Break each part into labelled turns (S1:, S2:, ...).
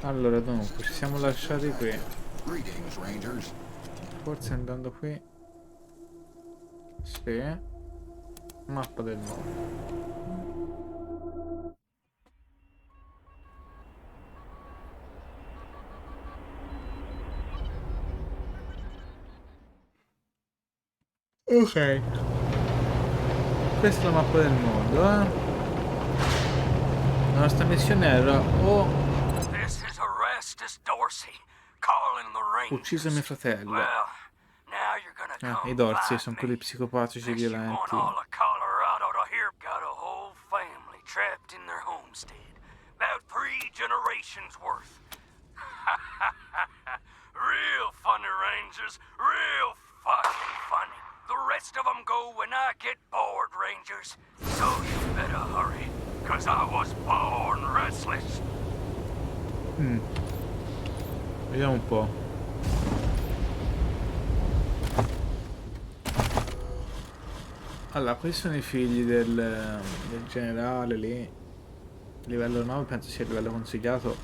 S1: Allora, dunque, ci siamo lasciati qui.
S2: Greetings, Rangers.
S1: Forse andando qui. Sì. Mappa del mondo. Ok. Questa è la mappa del mondo, La nostra missione era o
S3: This is Orestes Dorsey, calling the
S1: ucciso
S3: Rangers.
S1: mio fratello.
S3: Well, now you're gonna
S1: I
S3: come
S1: Dorsey sono
S3: find
S1: quelli
S3: me.
S1: psicopatici
S3: Unless you want
S1: violenti.
S3: all of Colorado to hear. Got a whole family trapped in their homestead. About 3 generations worth. Real funny, Rangers. Real fucking funny. The rest of them go when I get bored, Rangers. So you better hurry. Cause I was born restless.
S1: Vediamo un po'. Allora, questi sono i figli del generale lì. Livello 9 penso sia il livello consigliato.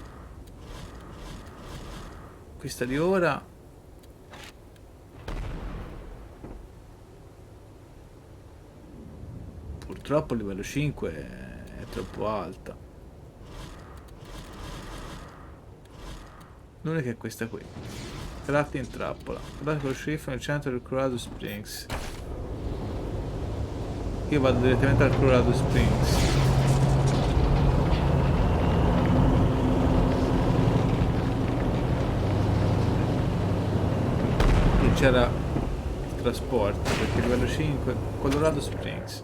S1: Questa di ora. Purtroppo il livello 5 è troppo alta. L'unica è questa qui. Tratti in trappola. Guardate con lo sceriffo nel centro del Colorado Springs. Io vado direttamente al Colorado Springs. Qui c'era il trasporto, perché il livello 5 Colorado Springs.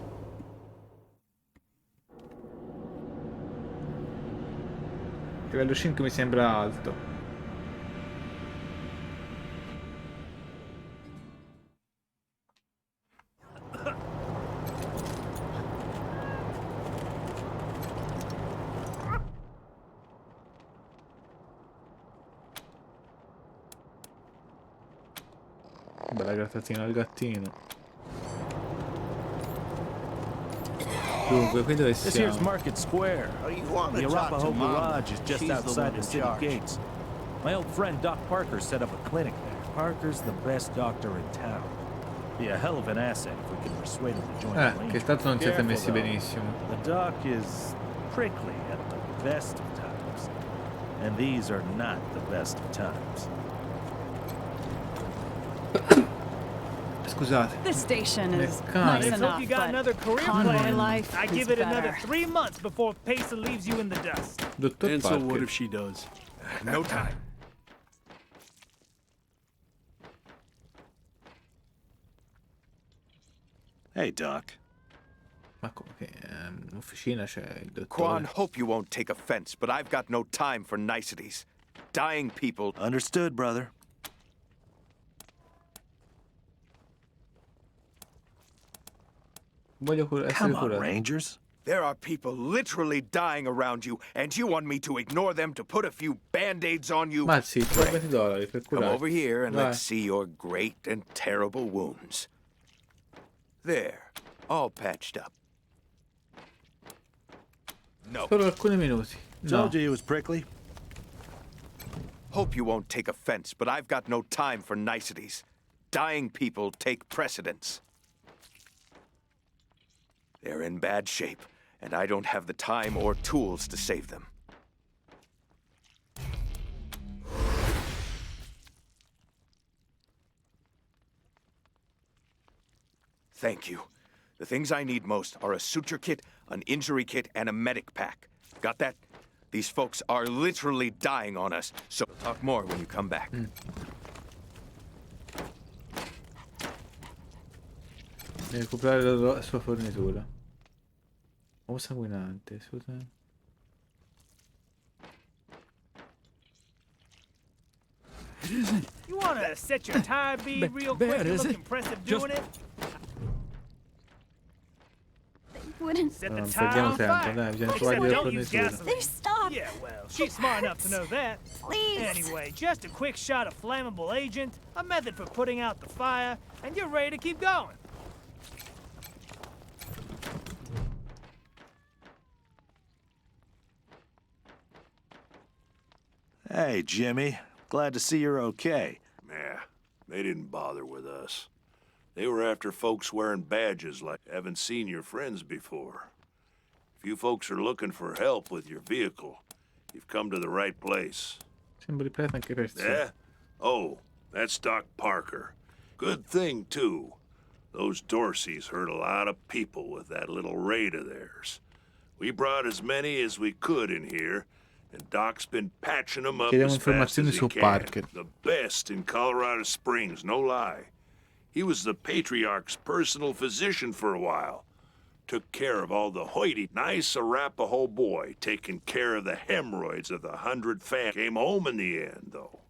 S1: Il livello 5 mi sembra alto. Bella grattatina al gattino. Dunque, qui dove
S4: This here's
S1: siamo?
S4: Market Square.
S2: You want
S4: The
S2: to talk
S4: Arapahoe
S2: to Mama?
S4: Garage is just
S2: She's the
S4: outside
S2: one
S4: the
S2: in
S4: city
S2: charge.
S4: gates. My old friend Doc Parker set up a clinic there. Parker's the best doctor in town. Be a hell of an asset if we can persuade him to join the
S1: Che
S4: Rangers.
S1: tanto non siete
S4: Careful,
S1: messi
S4: though.
S1: benissimo.
S4: The Doc is prickly at the best of times. And these are not the best of times.
S1: Scusate.
S5: This station is
S1: Meccanico.
S5: nice
S6: Let's
S5: enough,
S6: hope you got
S5: but
S6: another career
S5: convoy
S6: plan.
S5: life
S6: I
S5: is
S6: give it another
S5: better.
S6: 3 months before Pesa leaves you in the dust.
S1: Dottor
S7: And so what
S1: Parker.
S7: if she does?
S2: No time.
S4: Hey, Doc.
S1: Ma come che in officina c'è il
S8: Quan,
S1: dottore?
S8: hope you won't take offense, but I've got no time for niceties. Dying people.
S4: Understood, brother.
S1: Voglio essere
S4: Come on,
S1: curato.
S4: Rangers.
S8: There are people literally dying around you, and you want me to ignore them to put a few band-aids on you?
S1: Ma sì, $20 per
S8: Come
S1: curare.
S8: over here and
S1: Vai.
S8: let's see your great and terrible wounds. There, all patched up. No.
S1: Solo alcuni minuti. No.
S4: Told you he was prickly.
S8: Hope you won't take offense, but I've got no time for niceties. Dying people take precedence. They're in bad shape, and I don't have the time or tools to save them. Thank you. The things I need most are a suture kit, an injury kit, and a medic pack. Got that? These folks are literally dying on us, so talk more when you come back.
S1: Devi recuperare la sua fornitura. Uomo sanguinante, scusa.
S6: You want to set your tire bead real quick
S7: bad,
S6: and
S7: is
S6: look
S7: it?
S6: impressive
S7: Just-
S6: doing it?
S5: Wouldn't
S6: Set the
S1: Non
S6: tire
S1: perdiamo
S6: on
S1: tempo,
S6: fire.
S1: dai, bisogna
S6: Except
S1: trovare le
S6: don't use
S1: forniture.
S6: gasoline.
S5: they stop?
S6: Yeah, well, she's smart enough to know that.
S5: Please.
S6: Anyway, just a quick shot of flammable agent, a method for putting out the fire, and you're ready to keep going.
S4: Hey, Jimmy. Glad to see you're okay.
S7: Yeah, they didn't bother with us. They were after folks wearing badges like haven't seen your friends before. If you folks are looking for help with your vehicle, you've come to the right place.
S1: Sembri prete anche per sé.
S7: Yeah? Oh, that's Doc Parker. Good thing, too. Those Dorseys hurt a lot of people with that little raid of theirs. We brought as many as we could in here, and Doc's been patching them up
S1: Chiediamo
S7: as fast
S1: informazioni
S7: as he
S1: su
S7: can.
S1: Parker.
S7: The best in Colorado Springs, no lie. He was the Patriarch's personal physician for a while. Took care of all the hoity. Nice Arapaho boy, taking care of the hemorrhoids of the 100 fam. Came home in the end, though.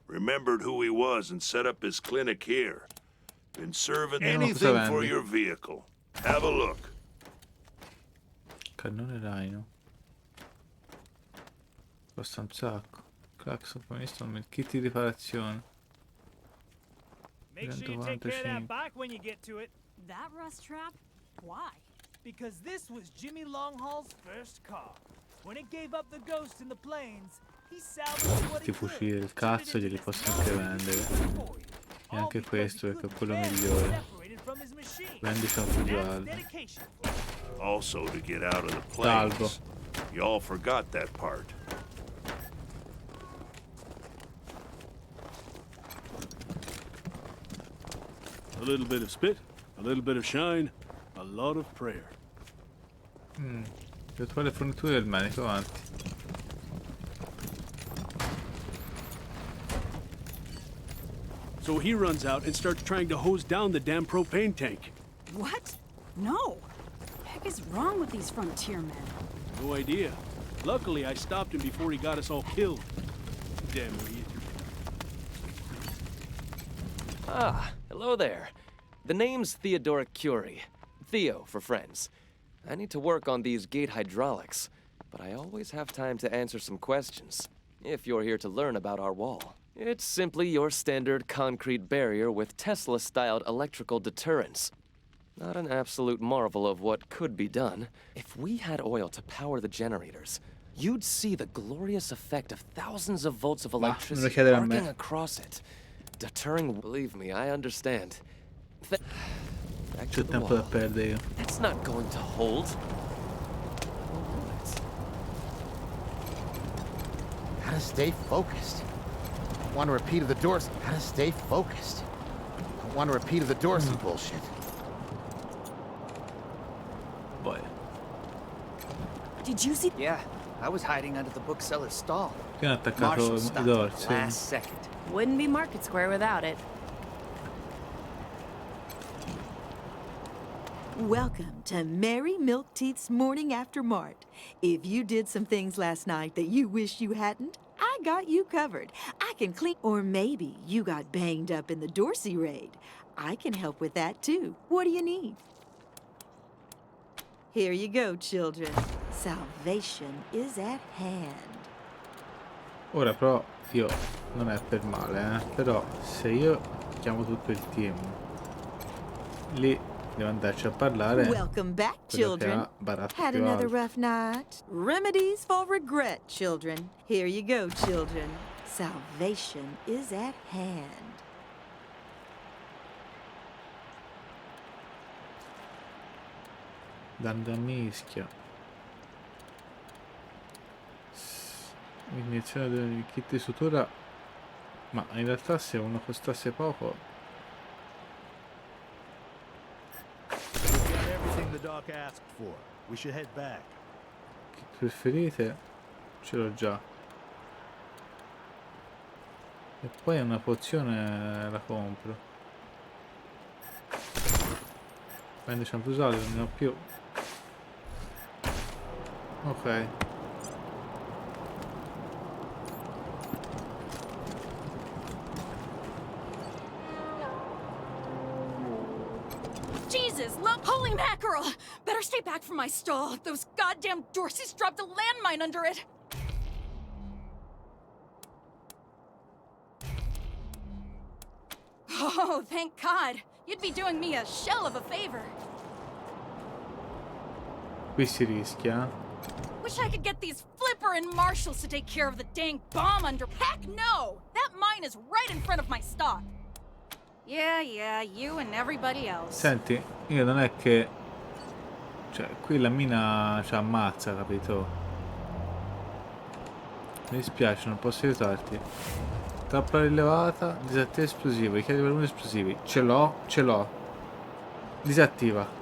S7: Remembered who he was and set up his clinic here. Been serving anything for your vehicle. Have a look.
S1: Cannone Rhino. Costa un sacco. Claxon, poi installment, kit di riparazione.
S6: Make sure you take care of that bike when you get to it.
S5: That rust trap? Why?
S6: Because this was Jimmy Longhaul's first car. When it gave up the ghost in the plains, he salvaged what he
S1: Questi fucili
S6: could.
S1: del cazzo glieli posso anche vendere. E anche questo perché è quello migliore. Vendi soldi più alti.
S7: Also to get out of the
S1: Salvo.
S7: plains. Y'all forgot that part.
S9: A little bit of spit, a little bit of shine, a lot of prayer.
S1: Virtuale fornitura del medico, avanti.
S9: So he runs out and starts trying to hose down the damn propane tank.
S5: What? No. The heck is wrong with these frontier men?
S9: No idea. Luckily, I stopped him before he got us all killed. Damn idiot.
S10: Ah, hello there. The name's Theodoric Curie. Theo for friends. I need to work on these gate hydraulics, but I always have time to answer some questions, if you're here to learn about our wall. It's simply your standard concrete barrier with Tesla-styled electrical deterrents. Not an absolute marvel of what could be done. If we had oil to power the generators, you'd see the glorious effect of thousands of volts of electricity arcing across it. Deterring, believe me, I understand. Back to the wall. That's not going to hold.
S11: How to stay focused. I want a repeat of the Dorsey. How to stay focused. I want a repeat of the Dorsey bullshit.
S1: Boy.
S12: Did you see? Yeah, I was hiding under the bookseller's stall.
S1: Che hanno attaccato i dorsi.
S12: Last second.
S5: Wouldn't be Market Square without it.
S13: Welcome to Mary Milkteeth's Morning After Mart. If you did some things last night that you wish you hadn't, I got you covered. I can clean. Or maybe you got banged up in the Dorsey raid. I can help with that too. What do you need? Here you go, children. Salvation is at hand.
S1: Ora però io non è per male, però se io chiamo tutto il team lì devo andarci a parlare.
S13: Welcome back, children. Had another rough night? Remedies for regret, children. Here you go, children. Salvation is at hand.
S1: Danda mischia. Iniezione del kit di sutura. Ma in realtà se uno costasse poco.
S4: Everything the doc asked for. We should head back.
S1: Kit preferite? Ce l'ho già. E poi una pozione la compro. Quando ci hanno usato non ne ho più. Ok.
S5: Jesus, holy mackerel! Better stay back from my stall. Those goddamn Dorseys dropped a landmine under it. Oh, thank God. You'd be doing me a shell of a favor.
S1: Qui si rischia.
S5: Wish I could get these flip Flipper and marshals to take care of the dang bomb under. Heck no! That mine is right in front of my stop. Yeah, you and everybody else.
S1: Senti, io non è che... Cioè, qui la mina ci ammazza, capito? Mi dispiace, non posso aiutarti. Trappola rilevata, disattiva esplosivo, richiede per 1 esplosivi. Ce l'ho. Disattiva.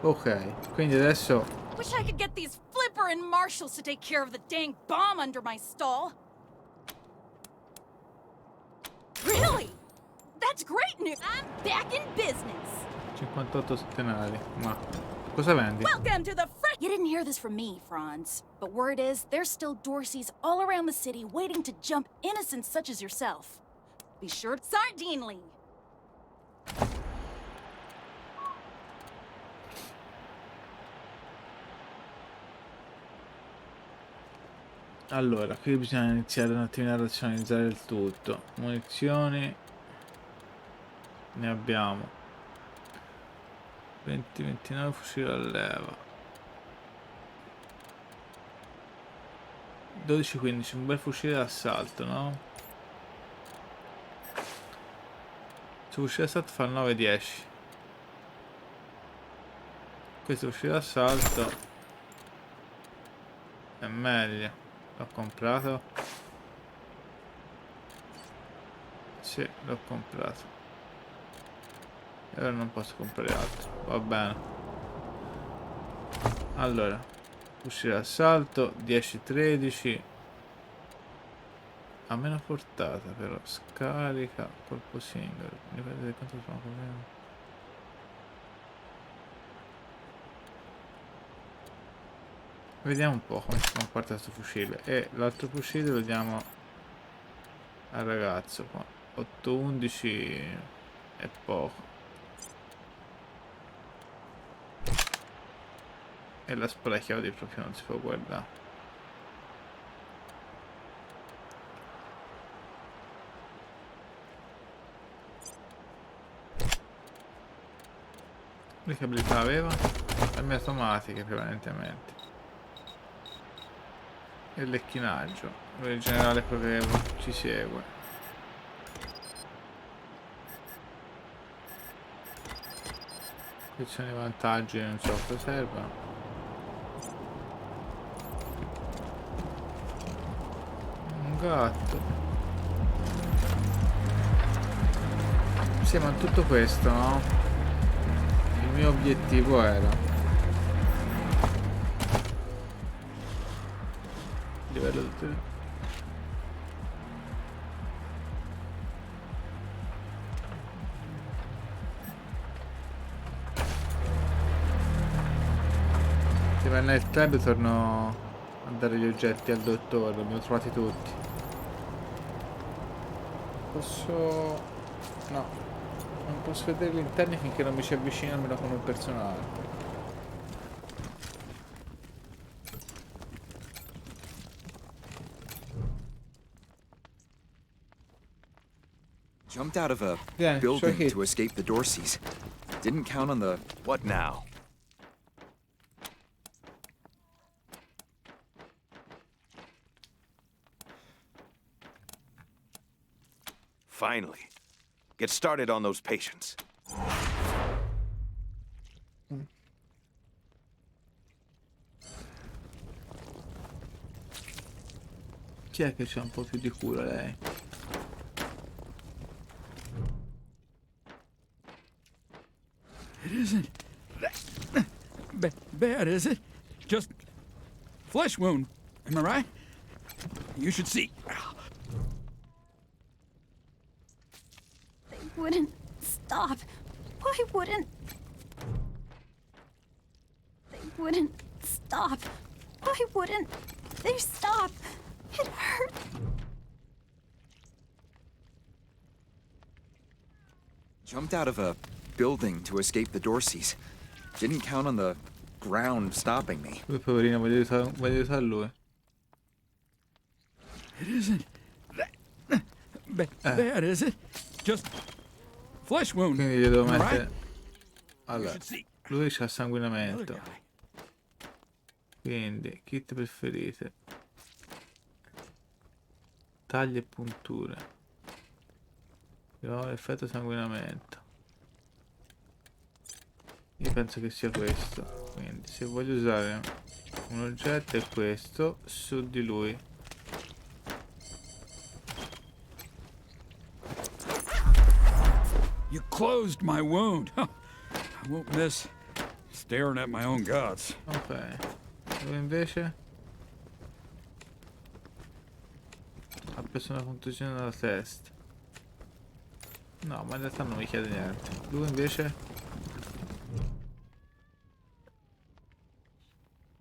S1: Ok, quindi adesso...
S5: Wish I could get these Flipper and marshals to take care of the dang bomb under my stall. Really? That's great news. I'm back in business.
S1: 58 denari, ma... Cosa vendi?
S5: Welcome to the You didn't hear this from me, Franz. But word is, there's still Dorseys all around the city waiting to jump innocents such as yourself. Be sure to Sardinely.
S1: Allora, qui bisogna iniziare un attimino a razionalizzare il tutto. Munizioni ne abbiamo 20-29 fucili a leva, 12-15, un bel fucile d'assalto, no? Questo fucile d'assalto fa 9-10. Questo fucile d'assalto è meglio. L'ho comprato? Sì, l'ho comprato. E ora non posso comprare altro. Va bene. Allora, fucile d'assalto 10-13. A meno portata però. Scarica, colpo singolo. Dipende da quanto sono problemi. Vediamo un po' come si comporta questo fucile. E l'altro fucile lo diamo al ragazzo qua. 8-11 è poco. E la spada chiodi proprio non si può guardare. Le che abilità aveva? Armi automatiche prevalentemente. E il lecchinaggio. Il generale proprio ci segue. Qui ci sono i vantaggi, non so cosa servono. Un gatto. Sì, ma tutto questo, no? Il mio obiettivo era livello di... Se vai nel club torno a dare gli oggetti al dottore, li abbiamo trovati tutti. Posso... no, non posso vedere gli interni finché non mi ci avvicino almeno con un personale.
S14: Jumped out of a
S1: Yeah,
S14: building
S1: sure
S14: to escape the Dorseys. Didn't count on the...
S8: What now? Finally. Get started on those patients.
S1: Chi è che c'ha un po' più di culo lei?
S15: It isn't that bad, is it? Just flesh wound. Am I right? You should see.
S5: They wouldn't stop. Why wouldn't... They wouldn't stop. Why wouldn't they stop? It hurt.
S14: Jumped out of a building to escape the Dorseys. Didn't count on the ground stopping me.
S1: Lui poverino, voglio aiutare lui.
S15: It isn't that bad, is it? Just flesh wound.
S1: Quindi gli devo
S15: Am I
S1: mettere...
S15: right?
S1: Allora,
S15: You should see.
S1: Lui c'ha sanguinamento. Quindi, kit preferite. Taglie e punture. Però effetto sanguinamento. Io penso che sia questo. Quindi se voglio usare un oggetto è questo su di lui.
S15: You closed my wound. I won't miss staring at my own guts.
S1: Ok. Lui invece ha preso una contusione alla testa. No, ma in realtà non mi chiede niente. Lui invece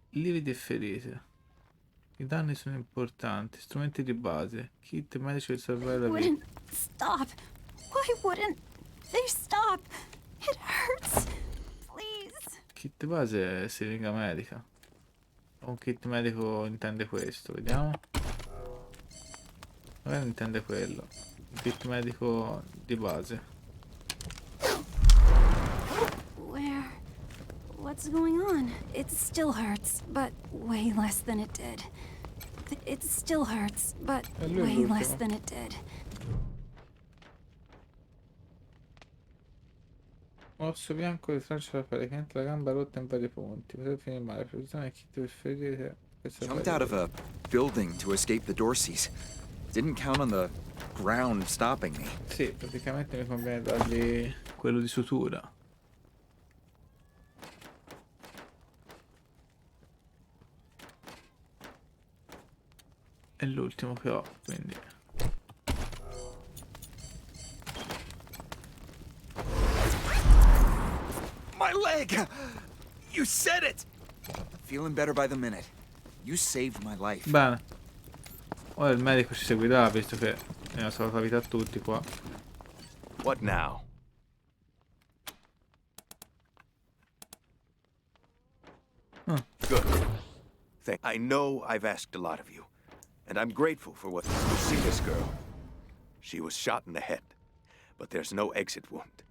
S1: lividi e ferite. I danni sono importanti. Strumenti di base. Kit medici per salvare la vita.
S5: Wouldn't stop. Why wouldn't they stop? It hurts. Please.
S1: Kit base è siringa medica. O un kit medico intende questo, vediamo. Magari intende quello. Un kit medico di base.
S5: Where? What's going on? It still hurts, but way less than it did. It still hurts, but way less than it did.
S1: Osso bianco di traccia praticamente la gamba rotta in vari punti. Potrebbe finire male. Precisione kit per ferire.
S14: Jumped out of a building to escape the Dorseys. Didn't count on the ground stopping me.
S1: Sì, praticamente mi conviene dargli quello di sutura. È l'ultimo che ho, quindi.
S14: My leg! You said it! Feeling better by the minute. You saved my life.
S1: Bene. Ora il medico ci seguirà, visto che ne ha salvato la vita a tutti qua.
S8: What now? Good. I know I've asked a lot of you, and I'm grateful for what you see this girl. She was shot in the head, but there's no exit wound.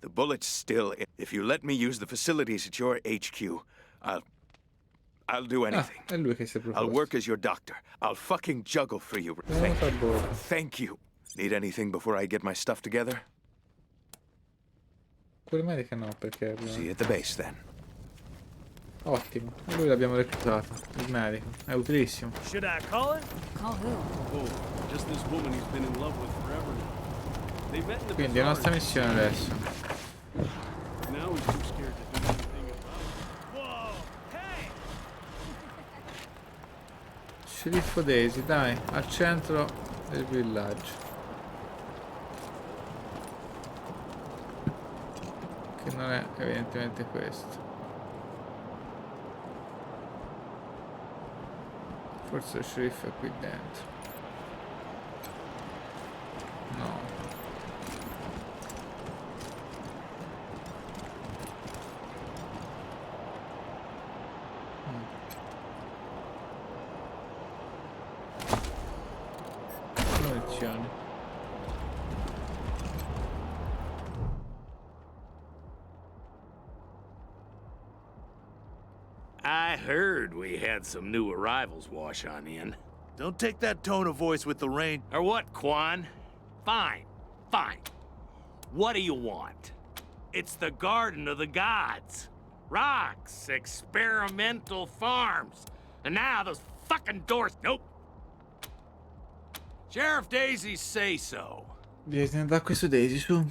S8: The bullet's still in. If you let me use the facilities at your HQ, I'll do anything.
S1: È lui che si è proposto.
S8: I'll work as your doctor. I'll fucking juggle for you. Thank you. Need anything before I get my stuff together?
S1: Quel medico no, perché...
S8: See you at the base then.
S1: Ottimo. Lui l'abbiamo reclutato. Il medico. È utilissimo.
S6: Should I call it?
S5: Call who?
S9: Oh, just this woman he's been in love with forever now. They met in the
S1: Quindi è la nostra missione adesso.
S9: Now he's too scared to do anything about it.
S6: Whoa! Hey!
S1: Sceriffo Daisy, dai, al centro del villaggio. Che non è evidentemente questo. Forse lo sceriffo è qui dentro. No. Munizioni.
S3: I heard we had some new arrivals wash on in.
S16: Don't take that tone of voice with the rain.
S3: Or what, Quan? Fine, fine. What do you want? It's the Garden of the Gods. Rocks, experimental farms. And now those fucking doors... Nope. Sheriff Daisy say so.
S1: Vieni da questo Daisy, su.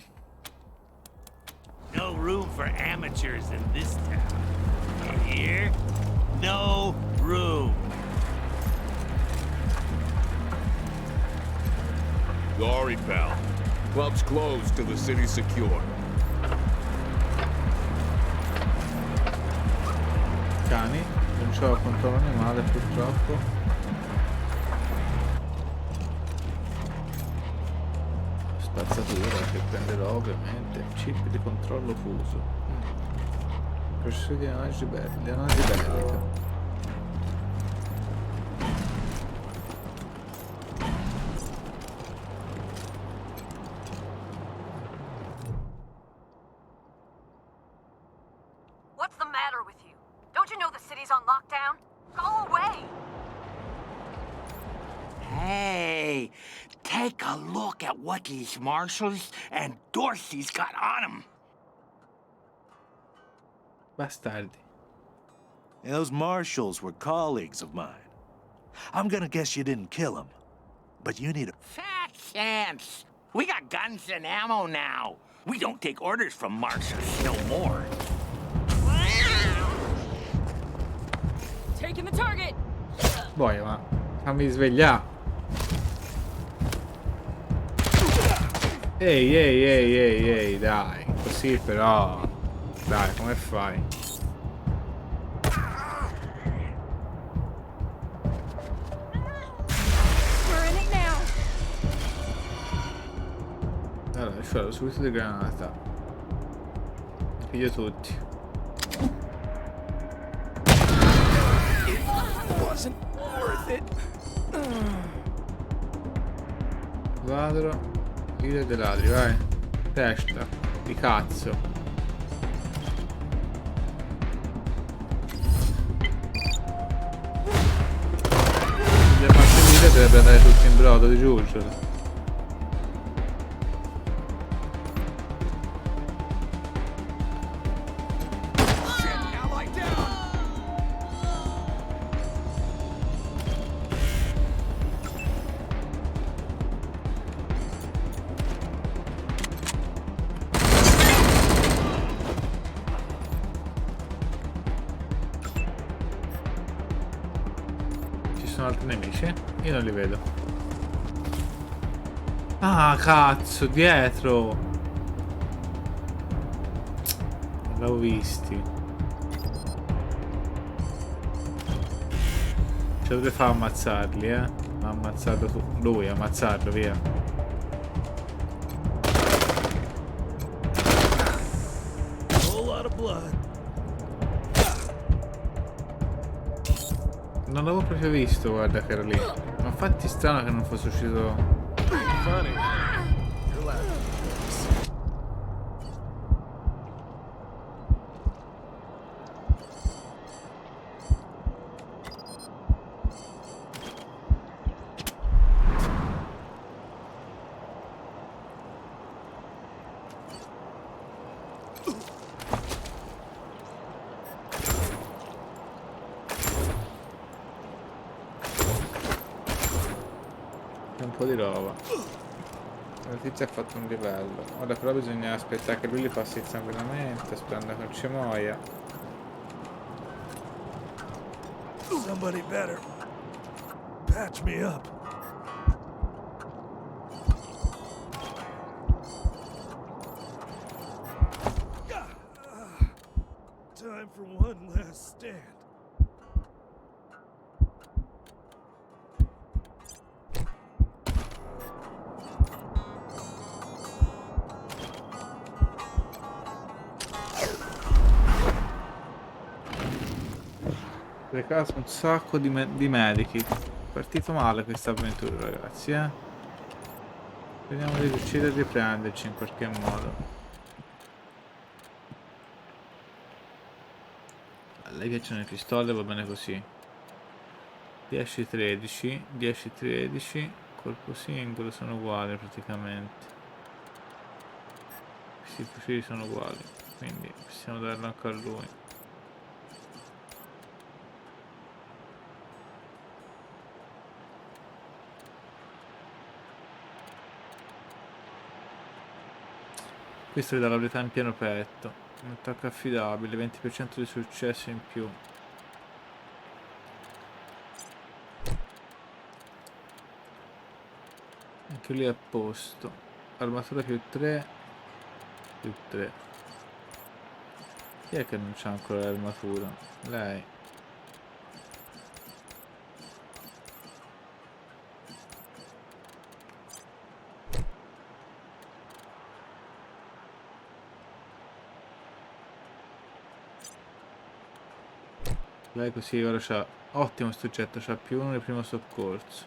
S3: No room for amateurs in this town. You hear? No room.
S17: Sorry, pal. Club's closed till the city's secure.
S1: Cani, non c'ho il controllo animale purtroppo. Spazzatura che prenderò ovviamente. Chip di controllo fuso. Procedure di analisi bellica.
S18: city's on lockdown? Go away!
S3: Hey, take a look at what these marshals and Dorsey's got on them.
S1: Bastardi.
S16: And those marshals were colleagues of mine. I'm gonna guess you didn't kill them, but you need a
S3: Fat chance. We got guns and ammo now. We don't take orders from marshals no more.
S18: Taking the target!
S1: Boia, ma fammi svegliare. Ehi, dai. Così però. Dai, come fai?
S18: We're in it now!
S1: Allora, c'ho subito di granata. Piglio tutti.
S3: Wasn't worth it.
S1: Quadro. Video dei ladri, vai. Testa. Di cazzo. Le facce video dovrebbe andare tutto in brodo di giuggiolo. Sono altri nemici? Io non li vedo. Ah, cazzo, dietro! Non l'avevo visti. Ce dovrei fare ammazzarli, ammazzarlo tu. Lui, ammazzarlo, via.
S9: Whole lot of blood.
S1: Non l'avevo proprio visto, guarda che era lì. Ma infatti strano che non fosse uscito. Un po' di roba. La tizia ha fatto un livello. Ora però bisogna aspettare che lui li passi tranquillamente, sperando che non ci muoia.
S16: Somebody better patch me up. Time for one last stand.
S1: Per caso un sacco di medici. Partito male questa avventura, ragazzi, Vediamo di riuscire a riprenderci in qualche modo. A lei piacciono le pistole, va bene così. 10-13, 10-13, colpo singolo sono uguali praticamente. Questi fucili sono uguali, quindi possiamo darlo anche a lui. Questo gli dà la verità in pieno petto. Un attacco affidabile, 20% di successo in più. Anche lì è a posto. Armatura più 3. Più 3. Chi è che non c'ha ancora l'armatura? Lei. Lei così ora c'ha ottimo sto oggetto, c'ha più 1 nel primo soccorso.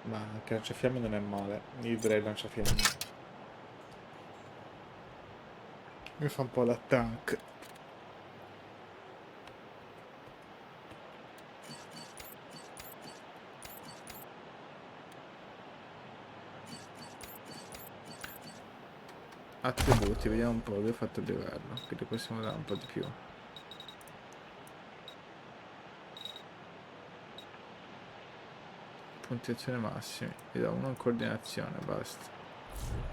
S1: Ma anche lanciafiamme non è male. Io direi lanciafiamme. Mi fa un po' la tank. Attributi, vediamo un po' dove ho fatto il livello, che li possiamo dare un po' di più. Puntuazione massimi, vi do uno in coordinazione, basta.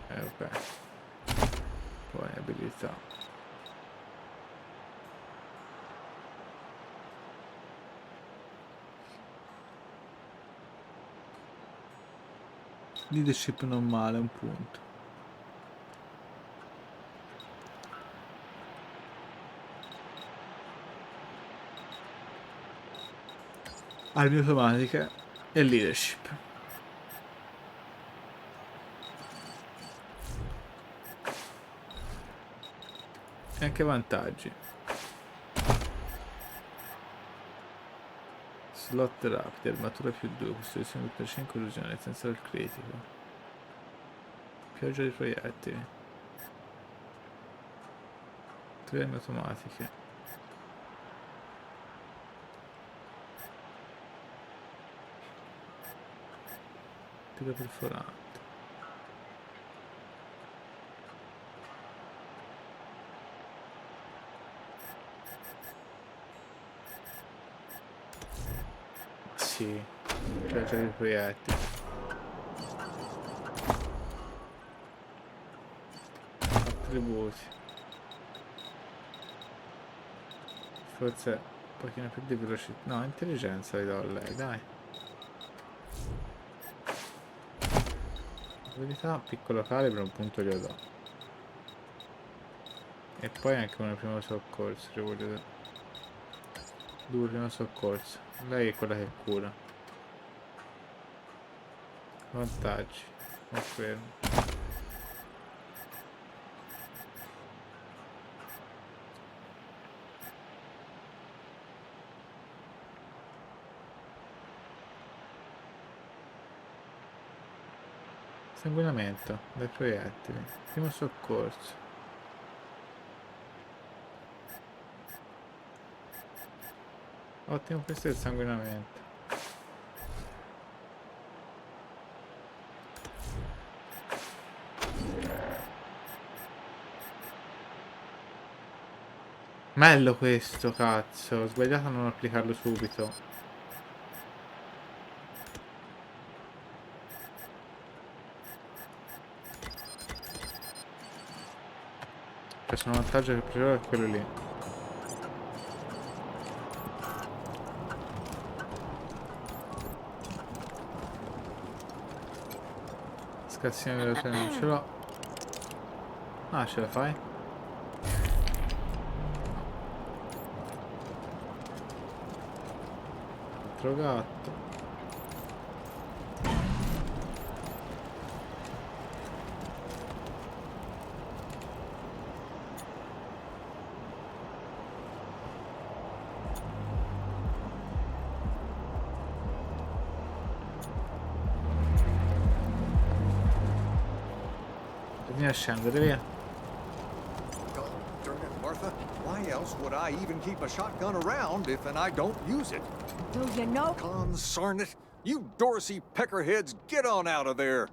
S1: Ok. Poi abilità. Leadership non male, un punto. Armi automatiche e leadership. E anche vantaggi. Slot rapido, armatura più 2, costruzione per 5 illusione, senza il critico. Pioggia di proiettili. 3 armi automatiche. Tiro perforante. Sì, pioggia di proiettili. Attributi. Forse un pochino più di velocità. No, intelligenza li do a lei, dai. Abilità, piccolo calibro, un punto glielo do. E poi anche uno primo soccorso, li voglio dare. 2 primo soccorso. Lei è quella che cura. Vantaggi. Confermo. Sanguinamento dai proiettili. Primo soccorso. Ottimo, questo è il sanguinamento. Bello questo, cazzo. Ho sbagliato a non applicarlo subito. Questo è un vantaggio che preferisco è quello lì. Scassina veloce non ce l'ho. Ah, ce la fai? Altro gatto. Bisogna scendere, via.
S2: God darn it, Martha. Why else would I even keep a shotgun around if I don't use it?
S18: Do you know?
S2: Consarn it. You Dorsey peckerheads, get on out of there.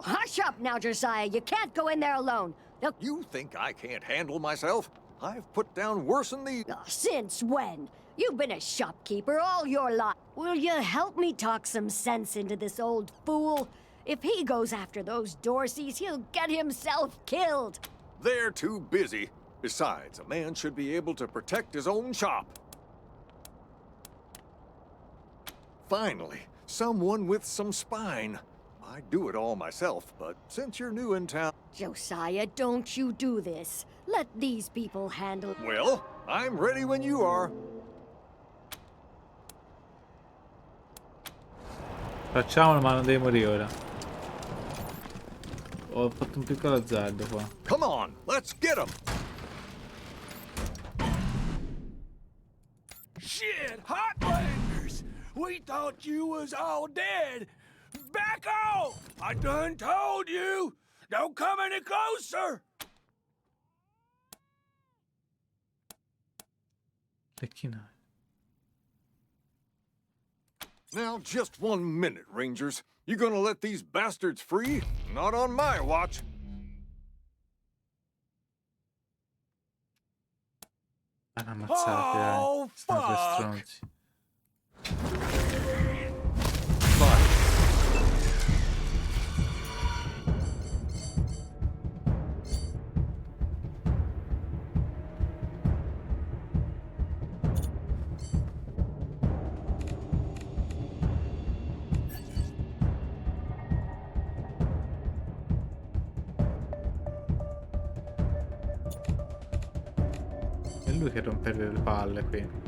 S18: Hush up now, Josiah. You can't go in there alone.
S2: You think I can't handle myself? I've put down worse than these.
S18: Since when? You've been a shopkeeper all your life. Will you help me talk some sense into this old fool? If he goes after those Dorseys, he'll get himself killed.
S2: They're too busy. Besides, a man should be able to protect his own shop. Finally, someone with some spine. I'd do it all myself, but since you're new in town...
S18: Josiah, don't you do this. Let these people handle...
S2: Well, I'm ready when you are.
S1: Facciamolo, ma non devi morire ora. Ho fatto un piccolo azzardo qua.
S2: Come on, let's get him.
S6: Shit, Heartlanders!
S9: We thought you was all dead. Back off! I done told you. Don't come any closer.
S2: Now, just 1 minute, Rangers. You gonna let these bastards free? Not on my watch.
S1: Hanno ammazzati, dai. Sono due stronzi. È lui che rompe le palle qui.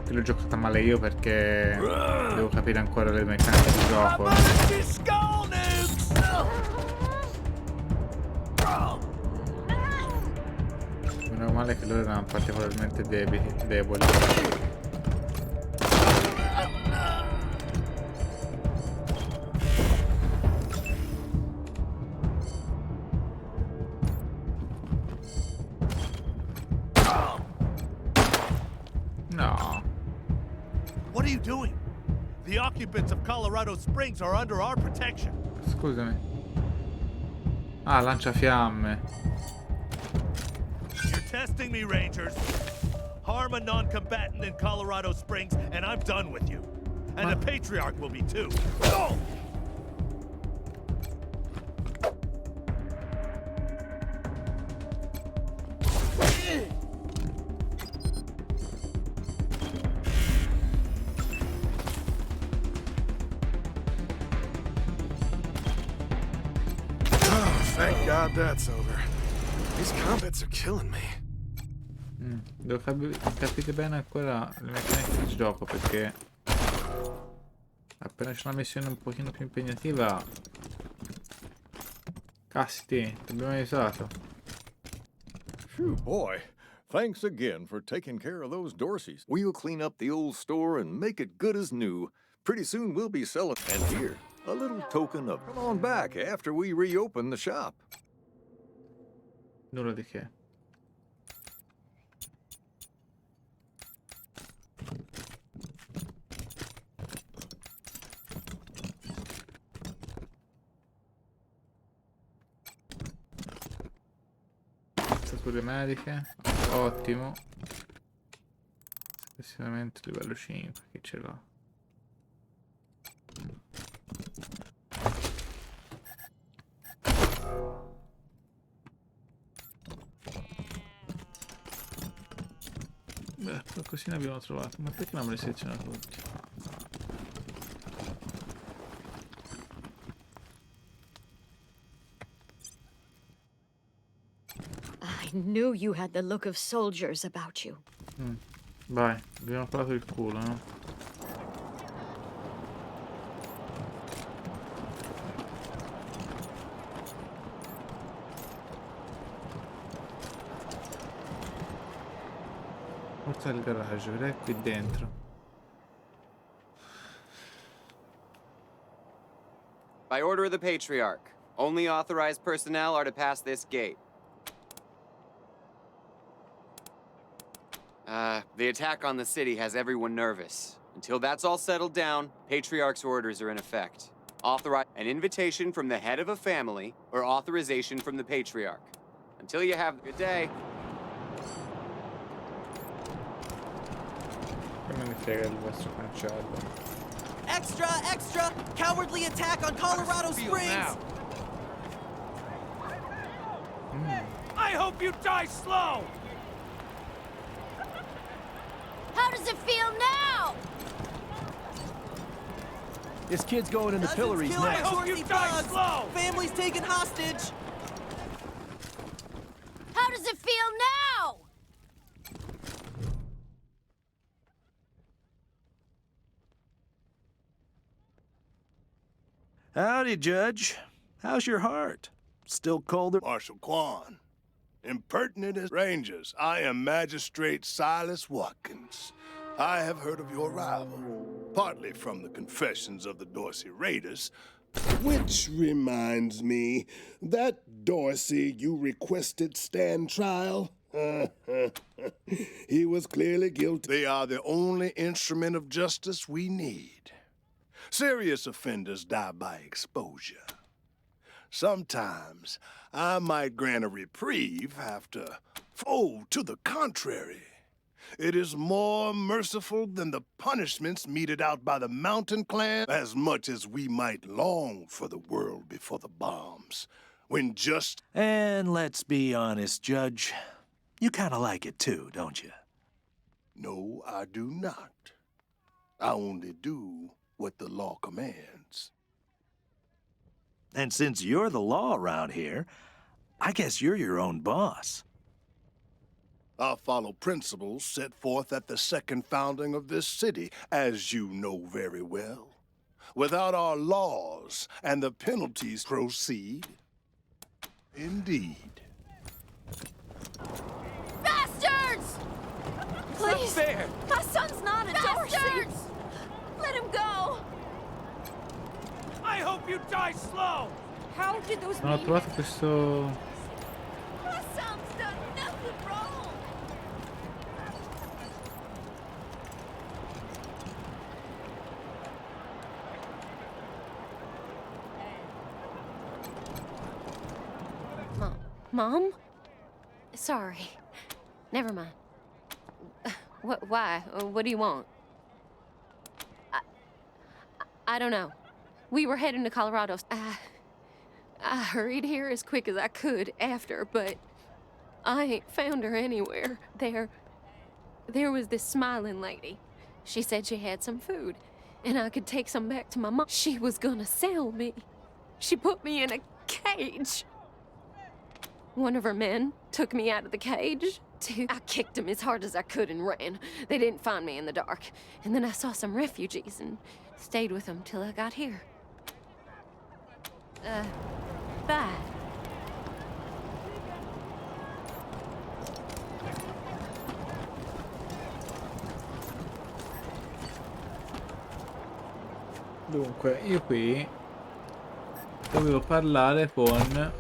S1: Qui l'ho giocata male io perché devo capire ancora le meccaniche di gioco. Meno male che loro erano particolarmente deboli. No.
S16: What are you doing? The occupants of Colorado Springs are under our protection.
S1: Scusami. Ah, lanciafiamme.
S16: You're testing me, Rangers. Harm a non-combatant in Colorado Springs, and I'm done with you. And the Patriarch will be too. Go!
S9: Thank God that's over. These combats are killing me.
S1: Devo capire bene ancora le meccaniche di gioco perché appena c'è una missione un pochino più impegnativa. Casti, ti abbiamo aiutato.
S2: Phew, boy. Thanks again for taking care of those Dorseys. We'll clean up the old store and make it good as new. Pretty soon we'll be selling. And here, a little token of come on back after we reopen the shop.
S1: Nulla di che. Stature mediche, ottimo. Successivamente livello 5, chi ce l'ha? Beh, qualcosina abbiamo trovato, ma perché non me li seleziona tutti?
S18: I knew you had the look of soldiers about you.
S1: Vai, abbiamo parlato il culo, no? Porta del garage, vedrai qui dentro.
S19: By order of the Patriarch, only authorized personnel are to pass this gate. The attack on the city has everyone nervous. Until that's all settled down, Patriarch's orders are in effect. Authorize an invitation from the head of a family or authorization from the Patriarch. Until you have a good day.
S1: Che me ne frega il vostro cancello.
S12: Extra, extra! Cowardly attack on Colorado Springs!
S6: I hope you die slow!
S18: How does it feel now?
S4: This kid's going in the pillories
S12: Killing
S4: next.
S12: Dorsey thugs! Families taken hostage!
S18: How does it feel now?
S4: Howdy, Judge. How's your heart? Still colder?
S9: Marshal Quan. Impertinent as Rangers, I am Magistrate Silas Watkins. I have heard of your arrival, partly from the confessions of the Dorsey Raiders, which reminds me, that Dorsey you requested stand trial? He was clearly guilty. They are the only instrument of justice we need. Serious offenders die by exposure. Sometimes I might grant a reprieve after... Oh, to the contrary. It is more merciful than the punishments meted out by the Mountain Clan, as much as we might long for the world before the bombs, when just...
S4: And let's be honest, Judge. You kind of like it too, don't you?
S9: No, I do not. I only do what the law commands.
S4: And since you're the law around here, I guess you're your own boss.
S9: I follow principles set forth at the second founding of this city, as you know very well. Without our laws and the penalties proceed. Indeed.
S18: Bastards!
S5: Please!
S12: Not fair.
S5: My son's not a Dorsey!
S18: Bastards!
S5: Let him go!
S6: I hope you die slow!
S5: How did those
S1: Non ho trovato questo...
S5: My son's done nothing wrong!
S20: Mom? Sorry. Never mind. Why? What do you want? I don't know. We were heading to Colorado. I hurried here as quick as I could after, but I ain't found her anywhere. There was this smiling lady. She said she had some food, and I could take some back to my mom. She was gonna sell me. She put me in a cage. One of her men took me out of the cage. I kicked him as hard as I could and ran. They didn't find me in the dark. And then I saw some refugees and stayed with them till I got here. Bye.
S1: Dunque, io qui dovevo parlare con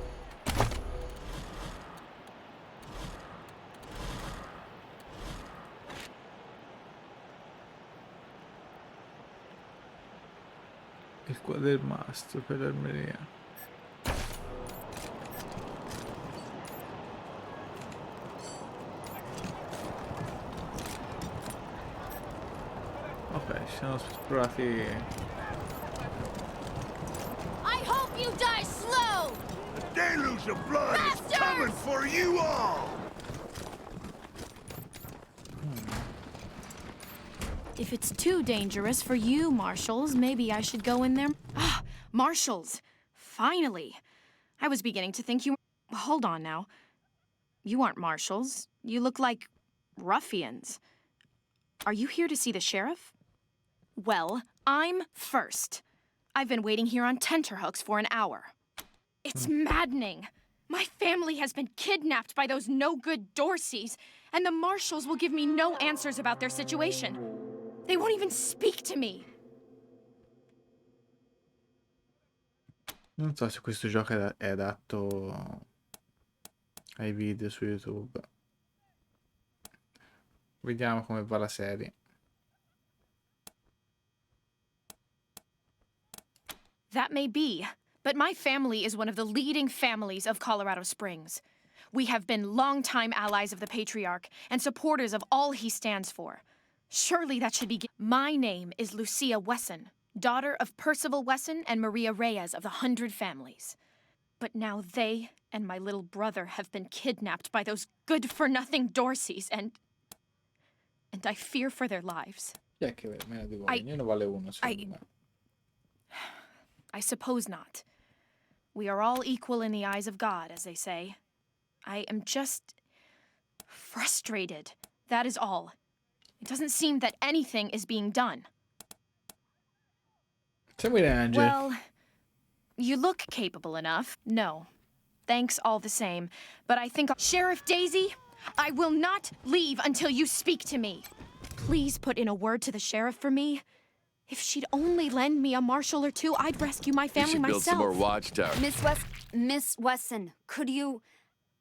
S1: il quadermastro per l'armeria. Ok, ci siamo esplorati.
S18: I hope you die slow!
S9: The deluge of blood is coming for you all!
S21: If it's too dangerous for you, Marshals, maybe I should go in there. Ah, Marshals! Finally! I was beginning to think you were... Hold on now. You aren't Marshals. You look like ruffians. Are you here to see the sheriff? Well, I'm first. I've been waiting here on tenterhooks for an hour. It's maddening. My family has been kidnapped by those no-good Dorseys, and the Marshals will give me no answers about their situation. They won't even speak to me.
S1: Non so se questo gioco è adatto ai video su YouTube. Vediamo come va la serie.
S21: That may be, but my family is one of the leading families of Colorado Springs. We have been longtime allies of the Patriarch and supporters of all he stands for. Surely that should be... My name is Lucia Wesson, daughter of Percival Wesson and Maria Reyes of the 100 Families. But now they and my little brother have been kidnapped by those good-for-nothing Dorseys, and I fear for their lives.
S1: Chi è che meno di voi? Ognuno vale uno, secondo me.
S21: I suppose not. We are all equal in the eyes of God, as they say. I am just frustrated. That is all. It doesn't seem that anything is being done.
S1: Segui Ranger.
S21: Well, you look capable enough. No. Thanks all the same. But I think... Sheriff Daisy, I will not leave until you speak to me. Please put in a word to the sheriff for me. If she'd only lend me a marshal or two, I'd rescue my family myself.
S17: You should build some more watchtowers.
S5: Miss Wesson, could you...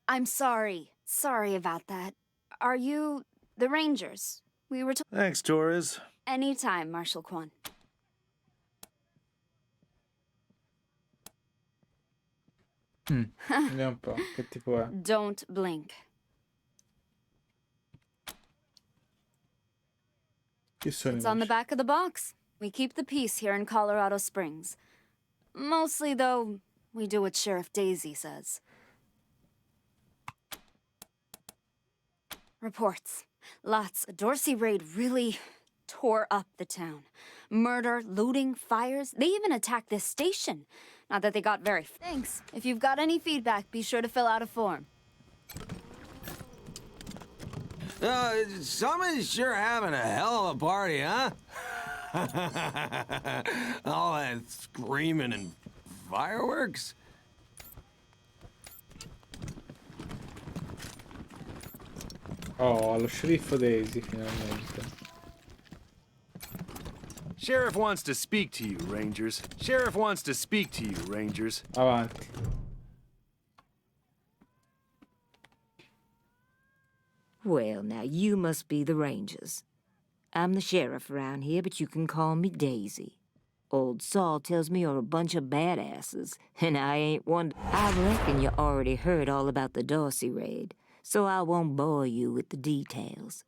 S5: I'm sorry. Sorry about that. Are you the Rangers? We were
S7: Thanks, Torres.
S5: Anytime, Marshal Quan.
S1: Vediamo un po', che tipo è?
S5: Don't blink.
S1: Chi sono
S5: It's
S1: i
S5: on the
S1: Ranger?
S5: back of the box. We keep the peace here in Colorado Springs. Mostly, though, we do what Sheriff Daisy says. Reports. Lots. A Dorsey raid really tore up the town. Murder, looting, fires. They even attacked this station. Not that they got very... Thanks. If you've got any feedback, be sure to fill out a form.
S22: Someone's sure having a hell of a party, huh? All that screaming and fireworks?
S1: Oh, lo sceriffo Daisy, finalmente.
S22: Sheriff wants to speak to you, Rangers. Sheriff wants to speak to you, Rangers.
S1: Avanti.
S23: Well, now you must be the Rangers. I'm the sheriff around here, but you can call me Daisy. Old Saul tells me you're a bunch of badasses, and I ain't one. I reckon you already heard all about the Dorsey raid, so I won't bore you with the details.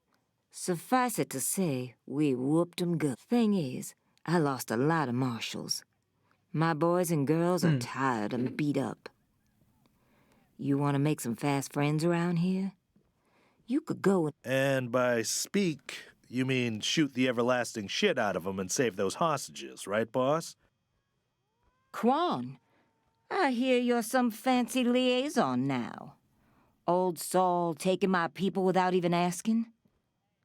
S23: Suffice it to say, we whooped 'em good. Thing is, I lost a lot of marshals. My boys and girls are tired and beat up. You want to make some fast friends around here? You could go
S7: And by speak, you mean shoot the everlasting shit out of them and save those hostages, right, boss?
S23: Quan, I hear you're some fancy liaison now. Old Saul taking my people without even asking?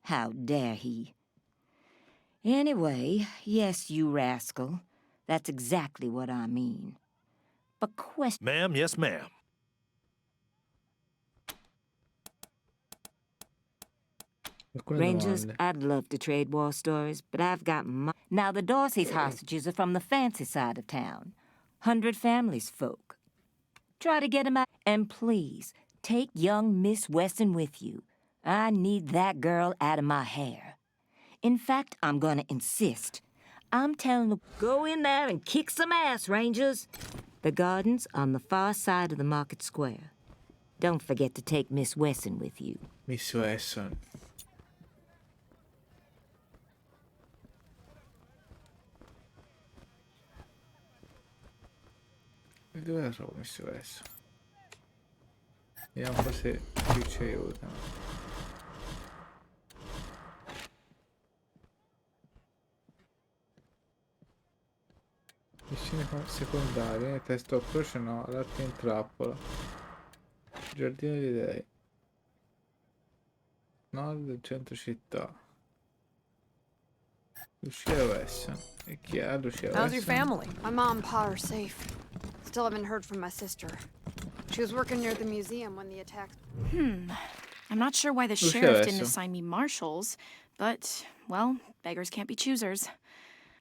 S23: How dare he? Anyway, yes, you rascal. That's exactly what I mean. But
S7: Ma'am, yes, ma'am.
S23: Rangers, I'd love to trade war stories, but I've got Now, the Dorsey's hostages are from the fancy side of town. 100 Families folk. Try to get 'em out. And please, take young Miss Wesson with you. I need that girl out of my hair. In fact, I'm gonna insist. I'm telling them, go in there and kick some ass, Rangers. The garden's on the far side of the market square. Don't forget to take Miss Wesson with you.
S1: Miss Wesson. E dove la trovo Miss Wesson? Vediamo un po' se qui ci aiutano. Vicine secondarie, testo approach no, latte in trappola. Giardino dei dei. Nord del centro città. Lucia Wesson. E chi è Lucia Wesson?
S24: How's your family? My mom and pa are safe. Still haven't heard from my sister. She was working near the museum when the attack...
S21: I'm not sure why the sheriff didn't assign me marshals, but, well, beggars can't be choosers.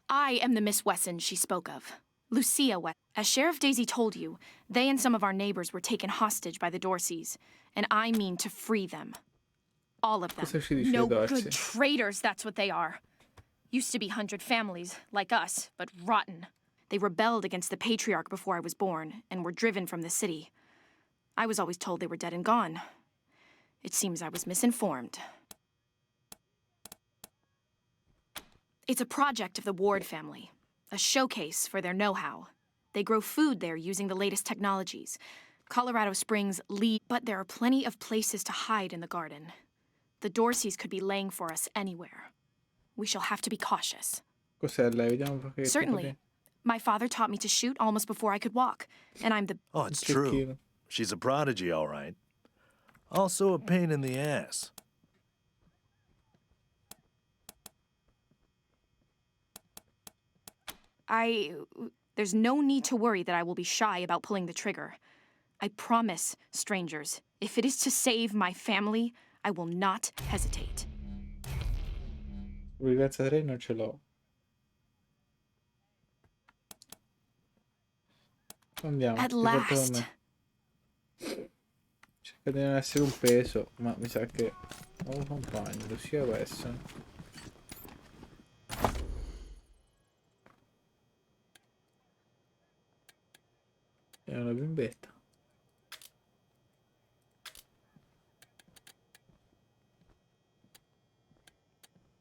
S21: I am the Miss Wesson she spoke of. Lucia Wesson. As Sheriff Daisy told you, they and some of our neighbors were taken hostage by the Dorseys, and I mean to free them. All of them.
S1: Cosa ci dice
S21: No
S1: Darcy?
S21: good traitors, that's what they are. Used to be 100 families, like us, but rotten. They rebelled against the Patriarch before I was born, and were driven from the city. I was always told they were dead and gone. It seems I was misinformed. It's a project of the Ward family, a showcase for their know-how. They grow food there using the latest technologies. Colorado Springs lead, but there are plenty of places to hide in the garden. The Dorseys could be laying for us anywhere. We shall have to be cautious.
S1: Cos'è lei? Vediamo un pochetto.
S21: Certainly. My father taught me to shoot almost before I could walk, and I'm the...
S7: Oh, it's true. She's a prodigy, all right. Also a pain in the ass.
S21: There's no need to worry that I will be shy about pulling the trigger. I promise, strangers, if it is to save my family, I will not hesitate.
S1: Ragazza 3 non ce l'ho. Andiamo.
S21: At last.
S1: Cerca di non essere un peso, ma mi sa che ho un compagno, sia Wesson. È una bimbetta.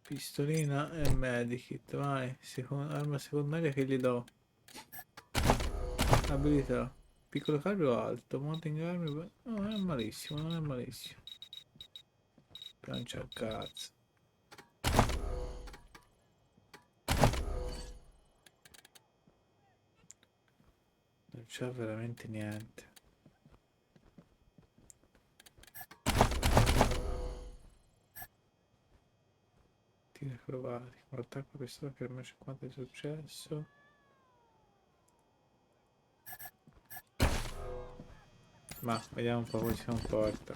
S1: Pistolina e medikit, vai. Arma secondaria che gli do. Abilità. Piccolo carico alto. Mounting armi. No, non è malissimo, non è malissimo. Piancia al cazzo. Non c'è veramente niente. Tiri provati. Un attacco pistola per me 50 di successo. Ma vediamo un po' come si comporta.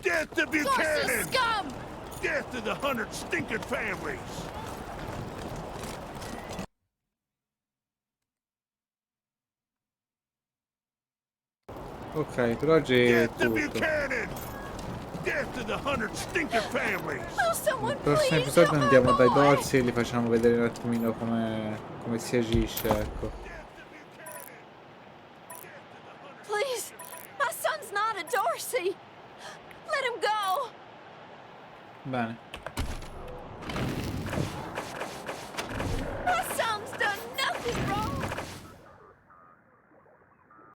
S9: Death to Buchanan! Death to the 100 stinking families!
S1: Ok, per oggi è
S9: Death to
S1: tutto.
S9: Buchanan! Death to the 100 stinking families!
S1: Nel prossimo episodio andiamo dai Dorsey e li facciamo vedere un attimino come si agisce, ecco.
S5: Please, my son's not a Dorsey. Let him go.
S1: Bene.